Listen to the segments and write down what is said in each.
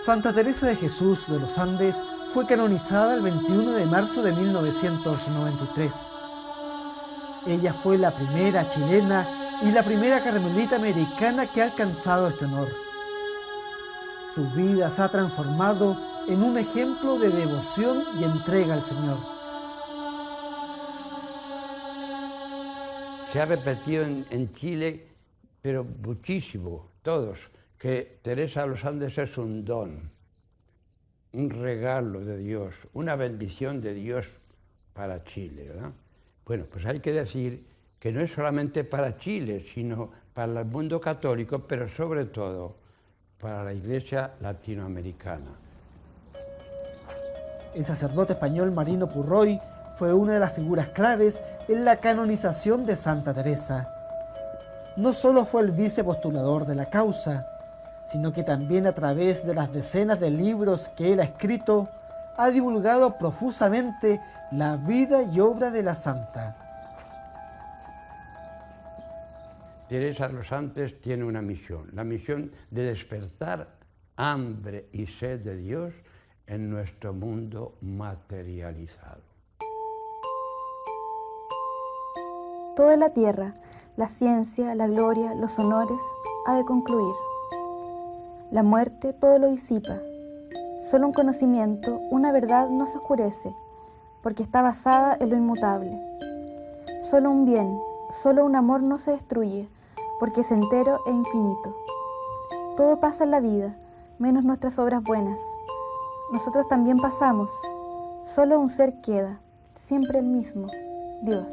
Santa Teresa de Jesús de los Andes fue canonizada el 21 de marzo de 1993. Ella fue la primera chilena y la primera carmelita americana que ha alcanzado este honor. Su vida se ha transformado en un ejemplo de devoción y entrega al Señor. Se ha repetido en Chile, pero muchísimo, todos, que Teresa de los Andes es un don, un regalo de Dios, una bendición de Dios para Chile, ¿verdad? Bueno, pues hay que decir que no es solamente para Chile, sino para el mundo católico, pero sobre todo para la Iglesia latinoamericana. El sacerdote español Marino Purroy fue una de las figuras claves en la canonización de Santa Teresa. No solo fue el vicepostulador de la causa, sino que también a través de las decenas de libros que él ha escrito, ha divulgado profusamente la vida y obra de la santa. Teresa de los Andes tiene una misión, la misión de despertar hambre y sed de Dios en nuestro mundo materializado. Toda la tierra, la ciencia, la gloria, los honores, ha de concluir. La muerte todo lo disipa. Solo un conocimiento, una verdad no se oscurece, porque está basada en lo inmutable. Solo un bien, solo un amor no se destruye, porque es entero e infinito. Todo pasa en la vida, menos nuestras obras buenas. Nosotros también pasamos, solo un ser queda, siempre el mismo, Dios.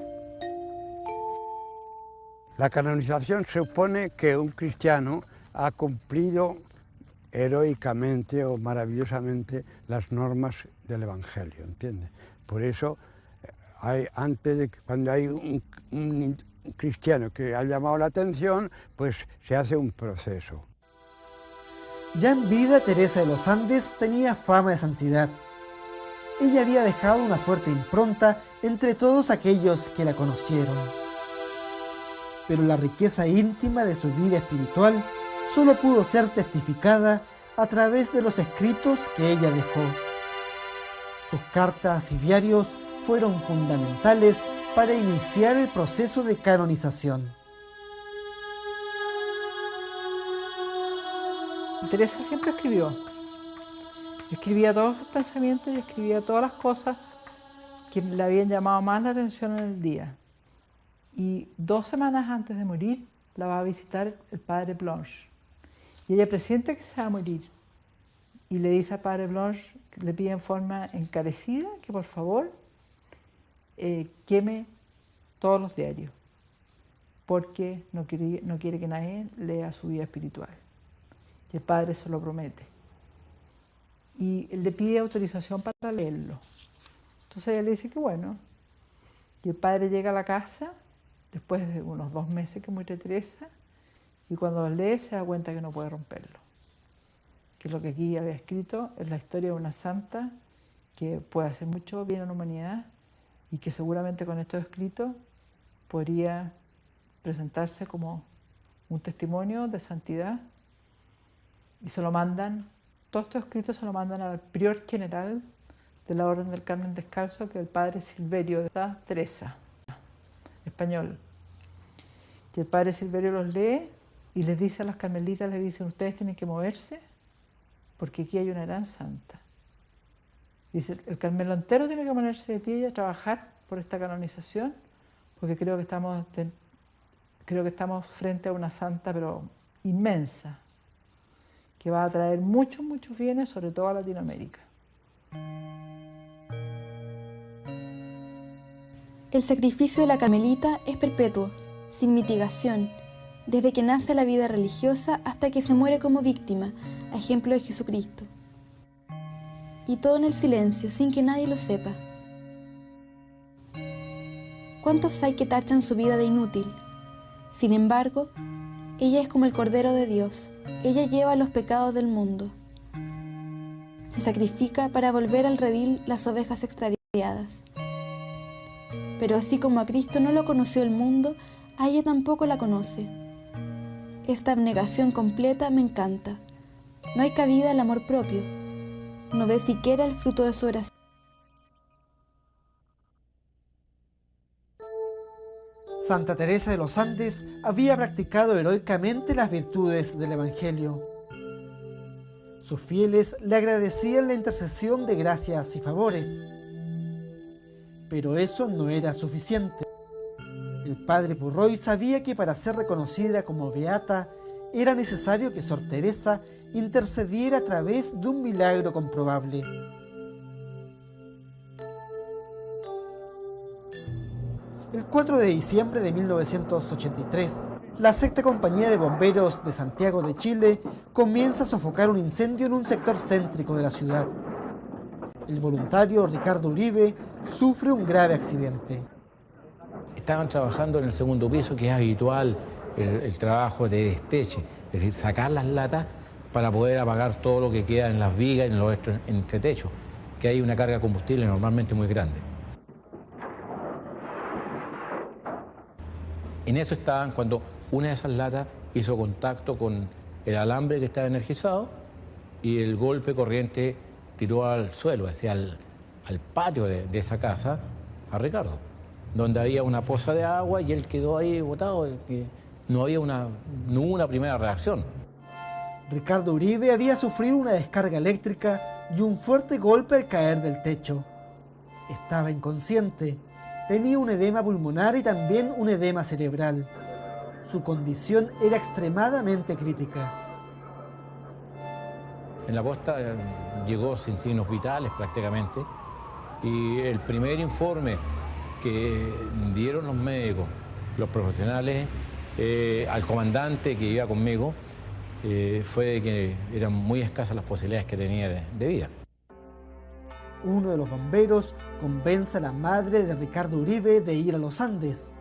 La canonización supone que un cristiano ha cumplido heroicamente o maravillosamente las normas del Evangelio, ¿entiendes? Por eso, cuando hay un cristiano que ha llamado la atención, pues se hace un proceso. Ya en vida, Teresa de los Andes tenía fama de santidad. Ella había dejado una fuerte impronta entre todos aquellos que la conocieron. Pero la riqueza íntima de su vida espiritual solo pudo ser testificada a través de los escritos que ella dejó. Sus cartas y diarios fueron fundamentales para iniciar el proceso de canonización. Teresa siempre escribió. Escribía todos sus pensamientos y escribía todas las cosas que le habían llamado más la atención en el día. Y 2 semanas antes de morir, la va a visitar el padre Blanche. Y ella presiente que se va a morir. Y le dice al padre Blanche, le pide en forma encarecida que por favor queme todos los diarios, porque no quiere que nadie lea su vida espiritual. Y el padre se lo promete. Y él le pide autorización para leerlo. Entonces ella le dice que bueno. Y el padre llega a la casa, después de unos 2 meses que muere Teresa, y cuando lo lee se da cuenta que no puede romperlo. Que lo que aquí había escrito es la historia de una santa que puede hacer mucho bien a la humanidad y que seguramente con estos escritos podría presentarse como un testimonio de santidad. Y se lo mandan, todos estos escritos se lo mandan al prior general de la Orden del Carmen Descalzo, que es el padre Silverio de Teresa, español. Y el padre Silverio los lee y les dice a las carmelitas, les dicen, ustedes tienen que moverse porque aquí hay una gran santa. Dice, el Carmelo entero tiene que ponerse de pie y a trabajar por esta canonización, porque creo que estamos frente a una santa, pero inmensa, que va a traer muchos, muchos bienes, sobre todo a Latinoamérica. El sacrificio de la Carmelita es perpetuo, sin mitigación, desde que nace la vida religiosa hasta que se muere como víctima, a ejemplo de Jesucristo. Y todo en el silencio, sin que nadie lo sepa. ¿Cuántos hay que tachan su vida de inútil? Sin embargo, ella es como el Cordero de Dios. Ella lleva los pecados del mundo. Se sacrifica para volver al redil las ovejas extraviadas. Pero así como a Cristo no lo conoció el mundo, a ella tampoco la conoce. Esta abnegación completa me encanta, No hay cabida al amor propio. No ve siquiera el fruto de su oración. Santa Teresa de los Andes había practicado heroicamente las virtudes del Evangelio. Sus fieles le agradecían la intercesión de gracias y favores. Pero eso no era suficiente. El padre Purroy sabía que para ser reconocida como beata era necesario que Sor Teresa intercediera a través de un milagro comprobable. El 4 de diciembre de 1983, la Sexta Compañía de Bomberos de Santiago de Chile comienza a sofocar un incendio en un sector céntrico de la ciudad. El voluntario Ricardo Uribe sufre un grave accidente. Estaban trabajando en el segundo piso, que es habitual el trabajo de desteche, es decir, sacar las latas para poder apagar todo lo que queda en las vigas, en los entretechos, que hay una carga de combustible normalmente muy grande. En eso estaban cuando una de esas latas hizo contacto con el alambre que estaba energizado y el golpe corriente tiró al suelo, hacia al patio de esa casa, a Ricardo, donde había una poza de agua y él quedó ahí botado. No hubo una primera reacción. Ricardo Uribe había sufrido una descarga eléctrica y un fuerte golpe al caer del techo. Estaba inconsciente. Tenía un edema pulmonar y también un edema cerebral. Su condición era extremadamente crítica. En la posta llegó sin signos vitales prácticamente y el primer informe que dieron los médicos, los profesionales, al comandante que iba conmigo, fue de que eran muy escasas las posibilidades que tenía de vida. Uno de los bomberos convence a la madre de Ricardo Uribe de ir a los Andes,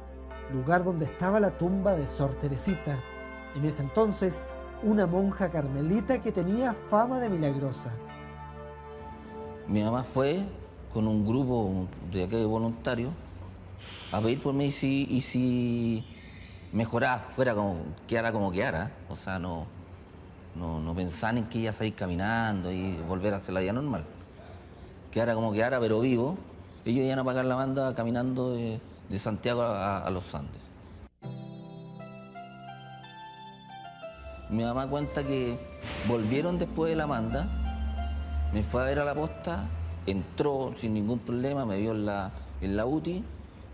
lugar donde estaba la tumba de Sor Teresita, en ese entonces una monja carmelita que tenía fama de milagrosa. Mi mamá fue con un grupo de aquí de voluntarios a pedir por mí y si mejoraba, quedara como quedara. O sea, no pensaban en que iba a salir caminando y volver a hacer la vida normal. Quedara como quedara, pero vivo. Ellos iban a pagar la banda caminando de Santiago a los Andes. Mi mamá cuenta que volvieron después de la manda, me fue a ver a la posta, entró sin ningún problema, me vio en la UTI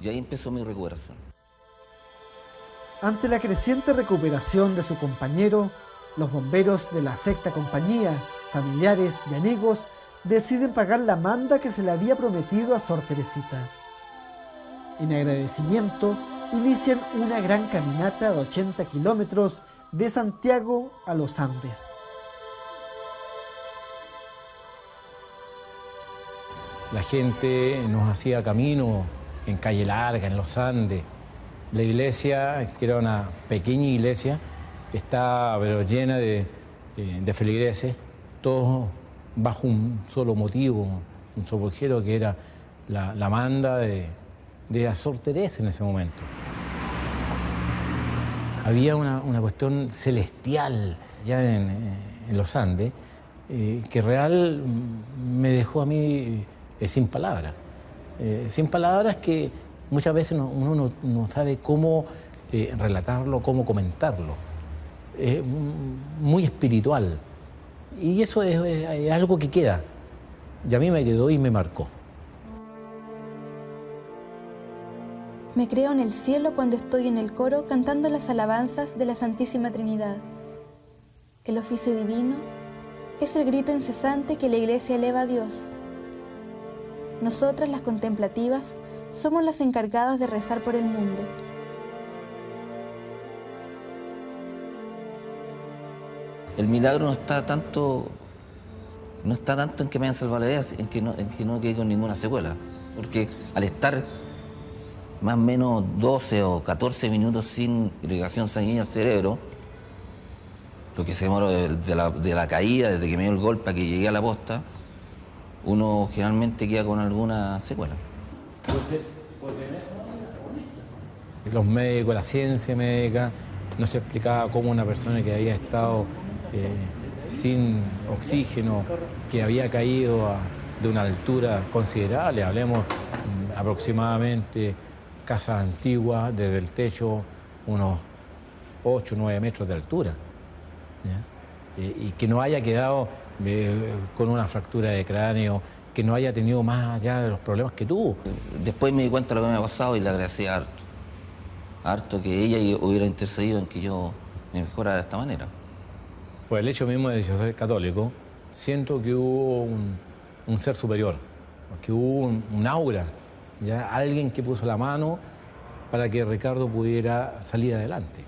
y ahí empezó mi recuperación. Ante la creciente recuperación de su compañero, los bomberos de la Sexta Compañía, familiares y amigos, deciden pagar la manda que se le había prometido a Sor Teresita. En agradecimiento, inician una gran caminata de 80 kilómetros de Santiago a los Andes. La gente nos hacía camino en calle larga, en los Andes. La iglesia, que era una pequeña iglesia, estaba pero llena de feligreses, todos bajo un solo motivo, un solo objeto, que era la manda de Sor Teresa en ese momento. Había una cuestión celestial ya en los Andes que real me dejó a mí sin palabras. Sin palabras que muchas veces uno no sabe cómo relatarlo, cómo comentarlo. Es muy espiritual. Y eso es algo que queda. Y a mí me quedó y me marcó. Me creo en el cielo cuando estoy en el coro cantando las alabanzas de la Santísima Trinidad. El oficio divino es el grito incesante que la Iglesia eleva a Dios. Nosotras, las contemplativas, somos las encargadas de rezar por el mundo. El milagro no está tanto en que me hayan salvado la vida, en que no quede con ninguna secuela. Porque al estar más o menos 12 o 14 minutos sin irrigación sanguínea al cerebro, lo que se demoró de la caída, desde que me dio el golpe a que llegué a la posta, uno generalmente queda con alguna secuela. Los médicos, la ciencia médica, no se explicaba cómo una persona que había estado sin oxígeno, que había caído de una altura considerable, hablemos aproximadamente casas antiguas, desde el techo unos 8 o 9 metros de altura, ¿ya? Y que no haya quedado con una fractura de cráneo, que no haya tenido más allá de los problemas que tuvo. Después me di cuenta de lo que me había pasado y le agradecí harto que ella hubiera intercedido en que yo me mejorara de esta manera. Por el hecho mismo de yo ser católico, siento que hubo un ser superior, que hubo un aura, ¿ya? Alguien que puso la mano para que Ricardo pudiera salir adelante.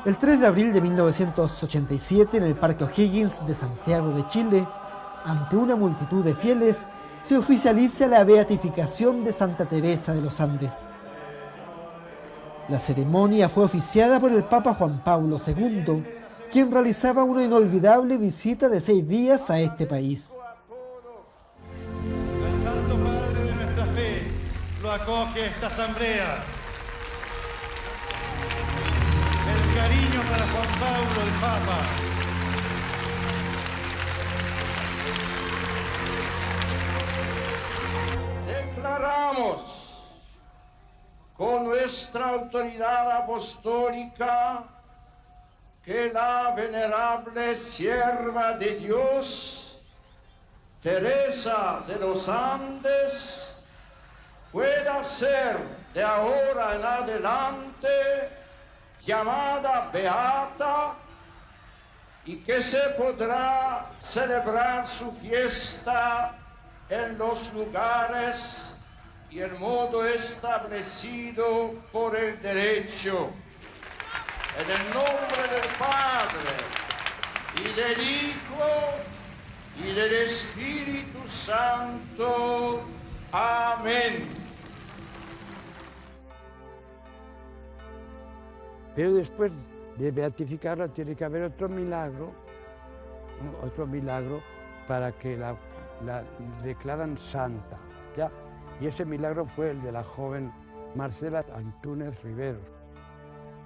El 3 de abril de 1987, en el Parque O'Higgins de Santiago de Chile, ante una multitud de fieles, se oficializa la beatificación de Santa Teresa de los Andes. La ceremonia fue oficiada por el Papa Juan Pablo II, quien realizaba una inolvidable visita de 6 días a este país. El Santo Padre de nuestra fe lo acoge esta asamblea. El cariño para Juan Pablo, el Papa. Declaramos con nuestra autoridad apostólica que la venerable sierva de Dios, Teresa de los Andes, pueda ser de ahora en adelante llamada beata y que se podrá celebrar su fiesta en los lugares y el modo establecido por el derecho. En el nombre del Padre, y del Hijo, y del Espíritu Santo. Amén. Pero después de beatificarla tiene que haber otro milagro para que la declaran santa, ¿ya? Y ese milagro fue el de la joven Marcela Antúnez Riveros.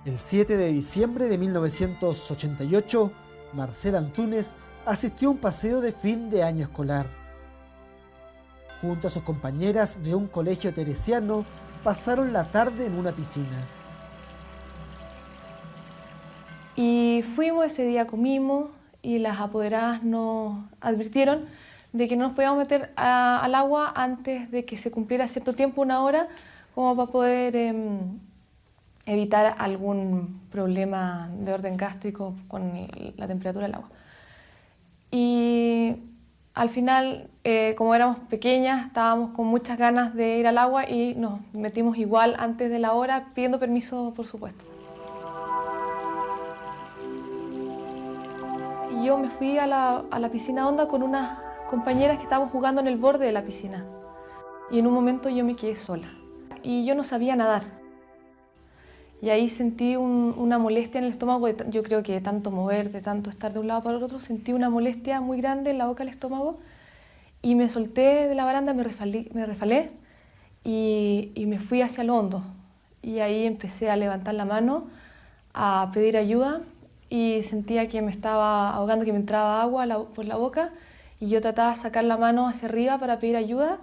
El 7 de diciembre de 1988, Marcela Antúnez asistió a un paseo de fin de año escolar. Junto a sus compañeras de un colegio teresiano, pasaron la tarde en una piscina. Y fuimos ese día, comimos y las apoderadas nos advirtieron de que no nos podíamos meter al agua antes de que se cumpliera cierto tiempo, 1 hora, como para poder evitar algún problema de orden gástrico con la temperatura del agua. Y al final, como éramos pequeñas, estábamos con muchas ganas de ir al agua y nos metimos igual antes de la hora, pidiendo permiso, por supuesto. Y yo me fui a la piscina honda con unas compañeras que estábamos jugando en el borde de la piscina. Y en un momento yo me quedé sola. Y yo no sabía nadar. Y ahí sentí una molestia en el estómago. Yo creo que de tanto mover, de tanto estar de un lado para el otro, sentí una molestia muy grande en la boca del estómago. Y me solté de la baranda, me resbalé y me fui hacia lo hondo. Y ahí empecé a levantar la mano, a pedir ayuda. Y sentía que me estaba ahogando, que me entraba agua por la boca. Y yo trataba de sacar la mano hacia arriba para pedir ayuda.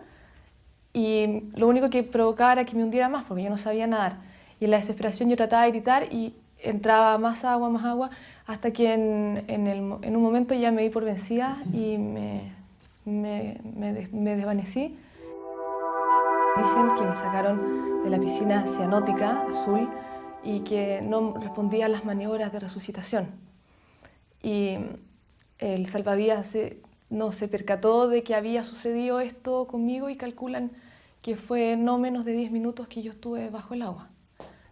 Y lo único que provocaba era que me hundiera más, porque yo no sabía nadar. Y en la desesperación yo trataba de gritar y entraba más agua, hasta que en un momento ya me di por vencida y me desvanecí. Dicen que me sacaron de la piscina cianótica azul y que no respondía a las maniobras de resucitación. Y el salvavidas no se percató de que había sucedido esto conmigo y calculan que fue no menos de 10 minutos que yo estuve bajo el agua.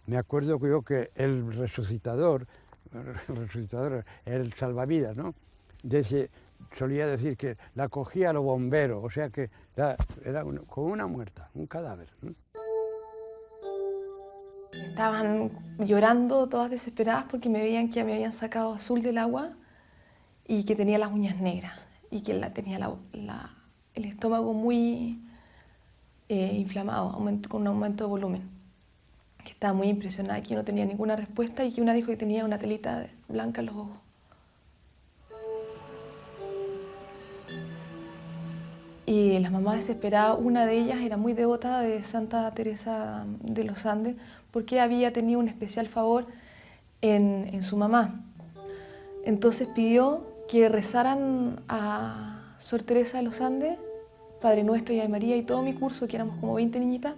Me acuerdo que el resucitador, el salvavidas, ¿no? Solía decir que la cogía a los bomberos, o sea que era como una muerta, un cadáver, ¿no? Estaban llorando todas desesperadas porque me veían que me habían sacado azul del agua y que tenía las uñas negras y que tenía el estómago muy inflamado, con un aumento de volumen. que estaba muy impresionada, que yo no tenía ninguna respuesta y que una dijo que tenía una telita blanca en los ojos. Y las mamás desesperadas, una de ellas era muy devota de Santa Teresa de los Andes porque había tenido un especial favor en su mamá. Entonces pidió que rezaran a Sor Teresa de los Andes, Padre Nuestro y Ave María, y todo mi curso, que éramos como 20 niñitas,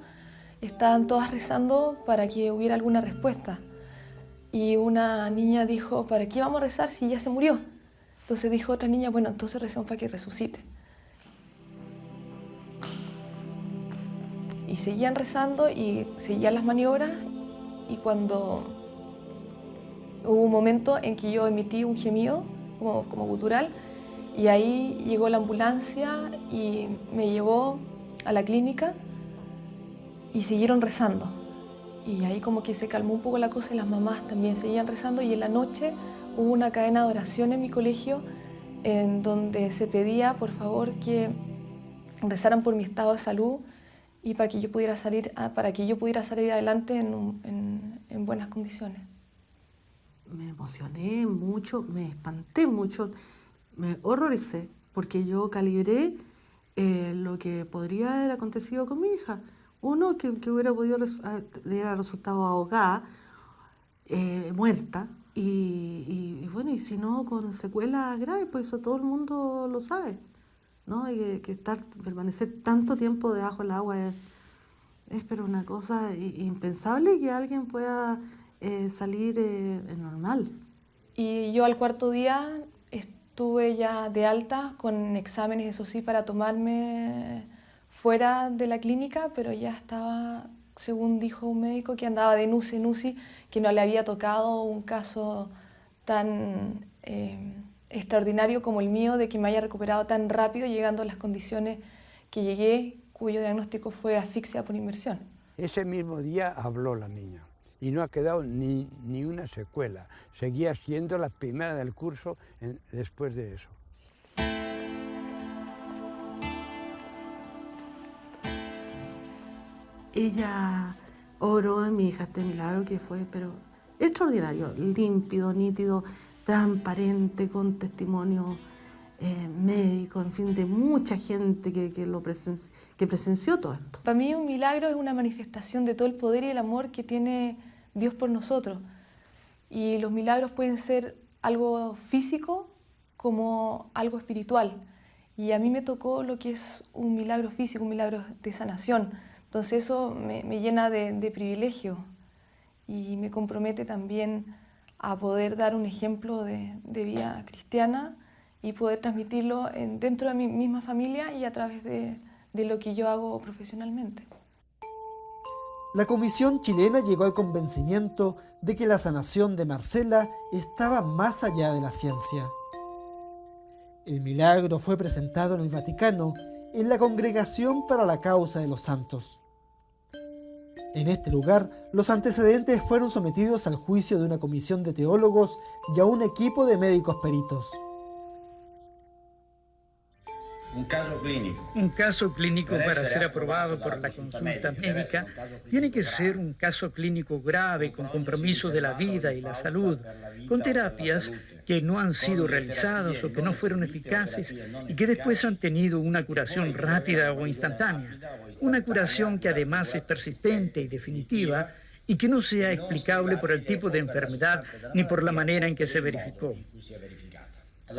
estaban todas rezando para que hubiera alguna respuesta. Y una niña dijo, ¿para qué vamos a rezar si ya se murió? Entonces dijo otra niña, bueno, entonces recemos para que resucite. Y seguían rezando y seguían las maniobras, y cuando hubo un momento en que yo emití un gemido como gutural, y ahí llegó la ambulancia y me llevó a la clínica y siguieron rezando. Y ahí como que se calmó un poco la cosa y las mamás también seguían rezando, y en la noche hubo una cadena de oración en mi colegio en donde se pedía por favor que rezaran por mi estado de salud y para que yo pudiera salir adelante en buenas condiciones. Me emocioné mucho, me espanté mucho, me horroricé, porque yo calibré lo que podría haber acontecido con mi hija. Uno, que hubiera podido haber resultado ahogada, muerta, y bueno, y si no, con secuelas graves, pues eso todo el mundo lo sabe, ¿no? Y que permanecer tanto tiempo debajo del agua es pero una cosa impensable, que alguien pueda salir normal. Y yo al cuarto día estuve ya de alta con exámenes, eso sí, para tomarme fuera de la clínica, pero ya estaba, según dijo un médico, que andaba de NUCI en UCI, que no le había tocado un caso tan extraordinario como el mío, de que me haya recuperado tan rápido, llegando a las condiciones que llegué, cuyo diagnóstico fue asfixia por inmersión. Ese mismo día habló la niña y no ha quedado ni una secuela. Seguía siendo la primera del curso después de eso. Ella oró en mi hija este milagro que fue, pero extraordinario, límpido, nítido, transparente, con testimonio médico, en fin, de mucha gente que presenció todo esto. Para mí un milagro es una manifestación de todo el poder y el amor que tiene Dios por nosotros. Y los milagros pueden ser algo físico como algo espiritual. Y a mí me tocó lo que es un milagro físico, un milagro de sanación. Entonces eso me llena de privilegio y me compromete también a poder dar un ejemplo de vida cristiana y poder transmitirlo dentro de mi misma familia y a través de lo que yo hago profesionalmente. La comisión chilena llegó al convencimiento de que la sanación de Marcela estaba más allá de la ciencia. El milagro fue presentado en el Vaticano en la Congregación para la Causa de los Santos. En este lugar, los antecedentes fueron sometidos al juicio de una comisión de teólogos y a un equipo de médicos peritos. Un caso clínico. Un caso clínico para ser aprobado por la consulta médica tiene que ser un caso clínico grave, con compromiso de la vida y la salud, con terapias que no han sido realizadas o que no fueron eficaces y que después han tenido una curación rápida o instantánea. Una curación que además es persistente y definitiva y que no sea explicable por el tipo de enfermedad ni por la manera en que se verificó.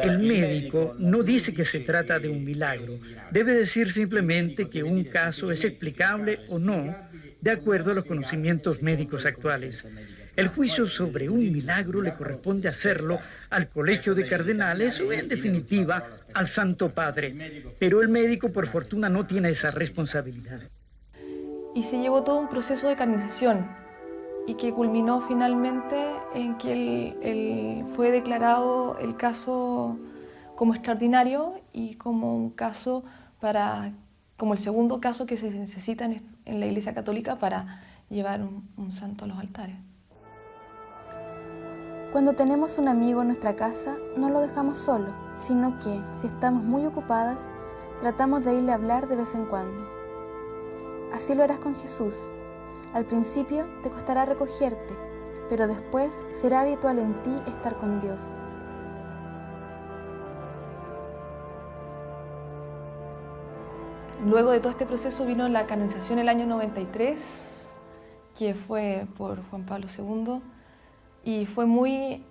El médico no dice que se trata de un milagro, debe decir simplemente que un caso es explicable o no, de acuerdo a los conocimientos médicos actuales. El juicio sobre un milagro le corresponde hacerlo al Colegio de Cardenales o, en definitiva, al Santo Padre. Pero el médico, por fortuna, no tiene esa responsabilidad. Y se llevó todo un proceso de canonización y que culminó finalmente en que fue declarado el caso como extraordinario y como un caso como el segundo caso que se necesita en la Iglesia Católica para llevar un santo a los altares. Cuando tenemos un amigo en nuestra casa, no lo dejamos solo, sino que, si estamos muy ocupadas, tratamos de irle a hablar de vez en cuando. Así lo harás con Jesús. Al principio te costará recogerte, pero después será habitual en ti estar con Dios. Luego de todo este proceso vino la canonización el año 93, que fue por Juan Pablo II, y fue muy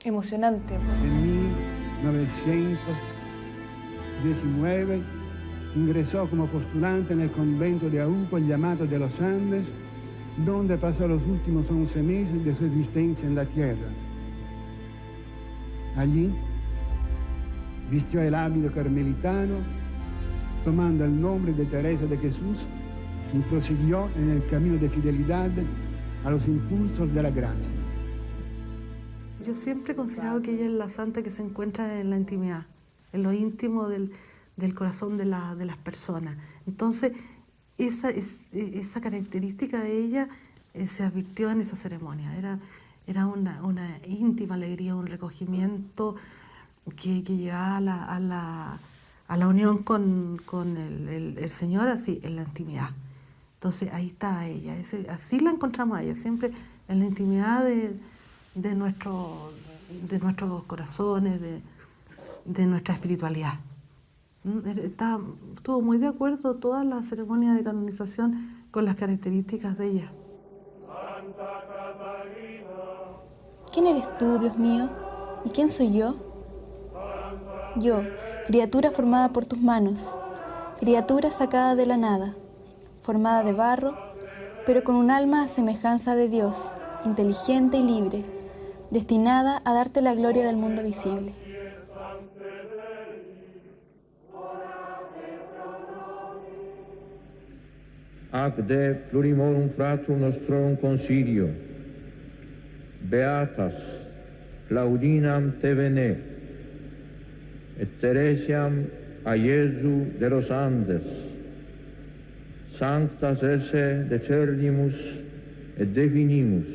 emocionante. En 1919 ingresó como postulante en el convento de Aupo, llamado de los Andes, donde pasó los últimos 11 meses de su existencia en la tierra. Allí vistió el hábito carmelitano, tomando el nombre de Teresa de Jesús, y prosiguió en el camino de fidelidad a los impulsos de la gracia. Yo siempre he considerado que ella es la santa que se encuentra en la intimidad, en lo íntimo del corazón de las personas. Entonces, esa característica de ella se advirtió en esa ceremonia. Era una íntima alegría, un recogimiento que llegaba a la unión con el Señor, así, en la intimidad. Entonces, ahí está ella. Así la encontramos a ella, siempre en la intimidad de nuestros corazones, de nuestra espiritualidad. Estuvo muy de acuerdo toda la ceremonia de canonización con las características de ella. ¿Quién eres tú, Dios mío? ¿Y quién soy yo? Yo, criatura formada por tus manos, criatura sacada de la nada, formada de barro, pero con un alma a semejanza de Dios, inteligente y libre, destinada a darte la gloria del mundo visible. Ac de plurimorum fratrum nostrorum concilio, beatas Claudinam te vene, et Teresiam a Iesu de los Andes, sanctas esse decernimus et definimus,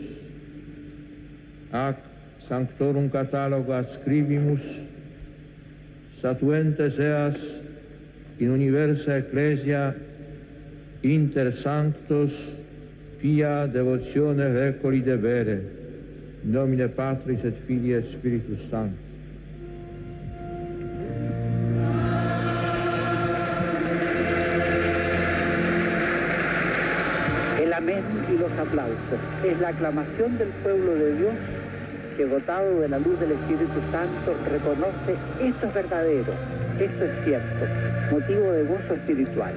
ac sanctorum cataloga scribimus, statuentes eas in universa ecclesia inter sanctos pia devotione recoli debere, nomine Patris et Filii et Spiritus Sancti. El amén y los aplausos es la aclamación del pueblo de Dios que, dotado de la luz del Espíritu Santo, reconoce esto es verdadero, esto es cierto, motivo de gozo espiritual.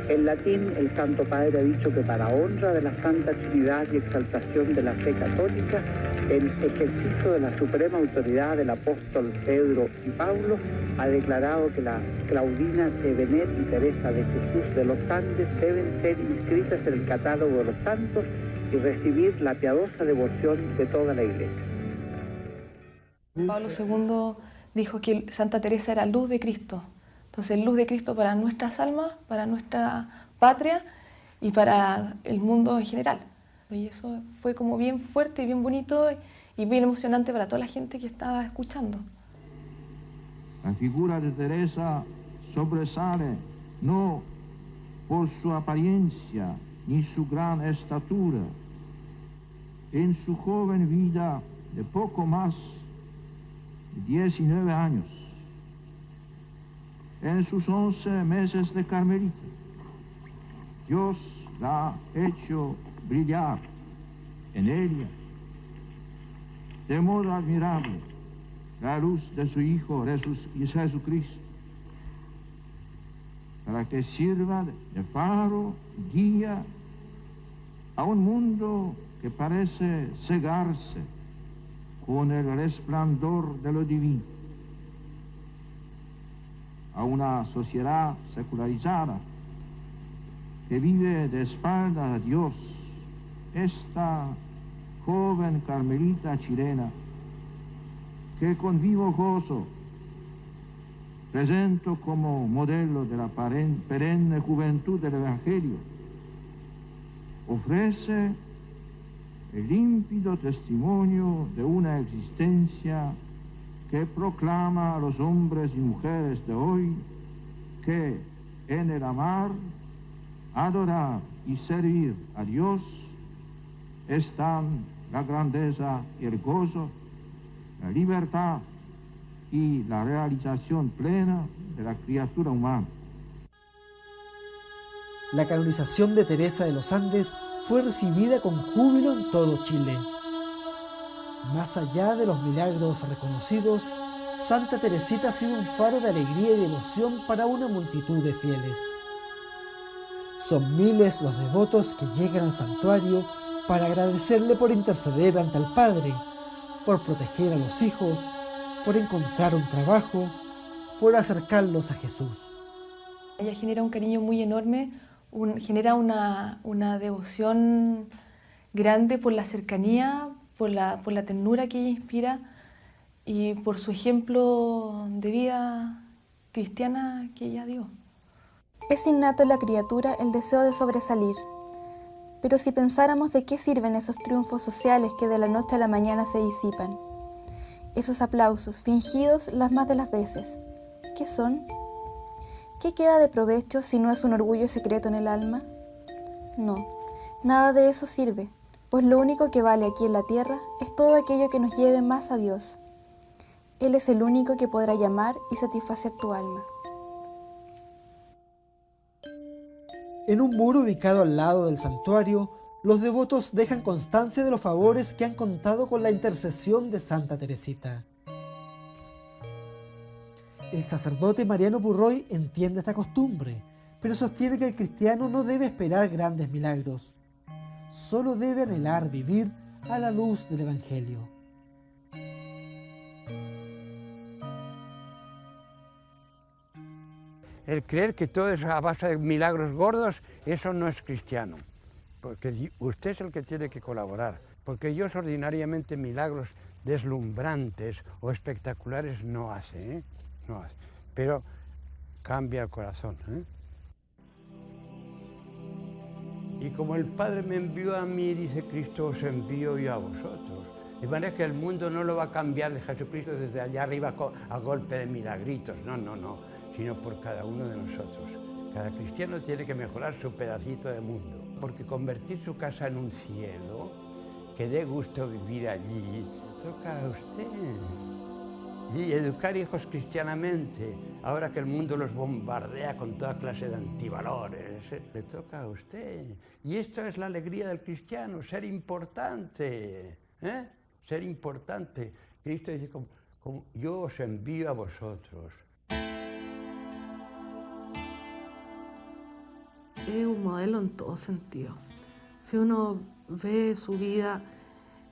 En latín, el Santo Padre ha dicho que para honra de la Santa Trinidad y exaltación de la fe católica, en ejercicio de la suprema autoridad del apóstol Pedro y Pablo, ha declarado que la Claudina de Benet y Teresa de Jesús de los Andes deben ser inscritas en el catálogo de los santos y recibir la piadosa devoción de toda la Iglesia. Pablo II dijo que Santa Teresa era luz de Cristo. Entonces, luz de Cristo para nuestras almas, para nuestra patria y para el mundo en general. Y eso fue como bien fuerte, bien bonito y bien emocionante para toda la gente que estaba escuchando. La figura de Teresa sobresale no por su apariencia ni su gran estatura. En su joven vida de poco más de 19 años, en sus 11 meses de carmelita, Dios la ha hecho brillar en ella de modo admirable la luz de su Hijo Jesucristo, para que sirva de faro y guía a un mundo que parece cegarse con el resplandor de lo divino, a una sociedad secularizada que vive de espaldas a Dios. Esta joven carmelita chilena, que con vivo gozo presento como modelo de la perenne juventud del Evangelio, ofrece el límpido testimonio de una existencia que proclama a los hombres y mujeres de hoy que en el amar adorar y servir a Dios están la grandeza y el gozo, la libertad y la realización plena de la criatura humana. La canonización de Teresa de los Andes fue recibida con júbilo en todo Chile. Más allá de los milagros reconocidos, Santa Teresita ha sido un faro de alegría y devoción para una multitud de fieles. Son miles los devotos que llegan al santuario para agradecerle por interceder ante el Padre, por proteger a los hijos, por encontrar un trabajo, por acercarlos a Jesús. Ella genera un cariño muy enorme, genera una devoción grande por la cercanía, por la ternura que ella inspira y por su ejemplo de vida cristiana que ella dio. Es innato en la criatura el deseo de sobresalir, pero si pensáramos de qué sirven esos triunfos sociales que de la noche a la mañana se disipan, esos aplausos fingidos las más de las veces, ¿qué son? ¿Qué queda de provecho si no es un orgullo secreto en el alma? No, nada de eso sirve, pues lo único que vale aquí en la tierra es todo aquello que nos lleve más a Dios. Él es el único que podrá llamar y satisfacer tu alma. En un muro ubicado al lado del santuario, los devotos dejan constancia de los favores que han contado con la intercesión de Santa Teresita. El sacerdote Mariano Purroy entiende esta costumbre, pero sostiene que el cristiano no debe esperar grandes milagros. Solo debe anhelar vivir a la luz del Evangelio. El creer que todo es a base de milagros gordos, eso no es cristiano. Porque usted es el que tiene que colaborar. Porque Dios ordinariamente milagros deslumbrantes o espectaculares no hace, ¿eh? No hace. Pero cambia el corazón, ¿eh? Y como el Padre me envió a mí, dice Cristo, os envío yo a vosotros. De manera que el mundo no lo va a cambiar de Jesucristo desde allá arriba a golpe de milagritos. No, no, no. Sino por cada uno de nosotros. Cada cristiano tiene que mejorar su pedacito de mundo, porque convertir su casa en un cielo, que dé gusto vivir allí, toca a usted. Y educar hijos cristianamente, ahora que el mundo los bombardea con toda clase de antivalores, le toca a usted. Y esto es la alegría del cristiano, ser importante, ¿eh? Ser importante. Cristo dice, como yo os envío a vosotros. Es un modelo en todo sentido. Si uno ve su vida,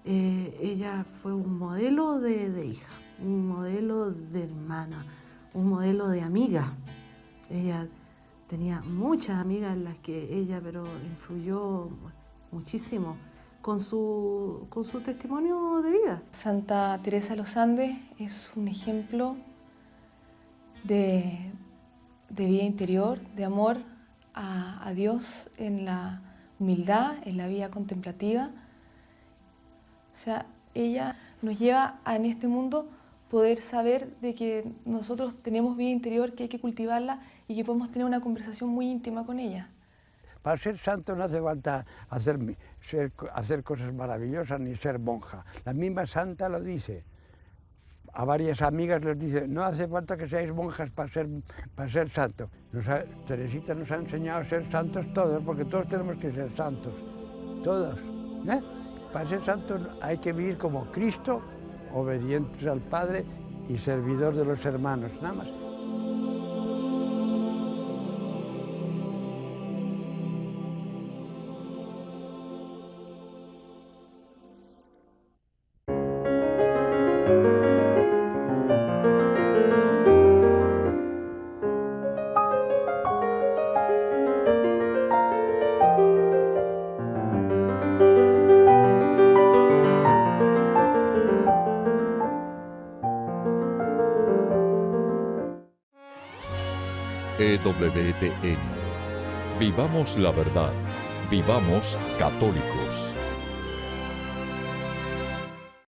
ella fue un modelo de hija, un modelo de hermana, un modelo de amiga. Ella tenía muchas amigas en las que ella influyó muchísimo con su testimonio de vida. Santa Teresa de los Andes es un ejemplo de vida interior, de amor a Dios en la humildad, en la vida contemplativa. O sea, ella nos lleva a en este mundo poder saber de que nosotros tenemos vida interior, que hay que cultivarla y que podemos tener una conversación muy íntima con ella. Para ser santo no hace falta hacer cosas maravillosas ni ser monja. La misma santa lo dice. A varias amigas les dice, no hace falta que seáis monjas para ser santos. Teresita nos ha enseñado a ser santos todos, porque todos tenemos que ser santos, todos. ¿Eh? Para ser santos hay que vivir como Cristo, obedientes al Padre y servidor de los hermanos, nada más. EWTN. Vivamos la verdad. Vivamos católicos.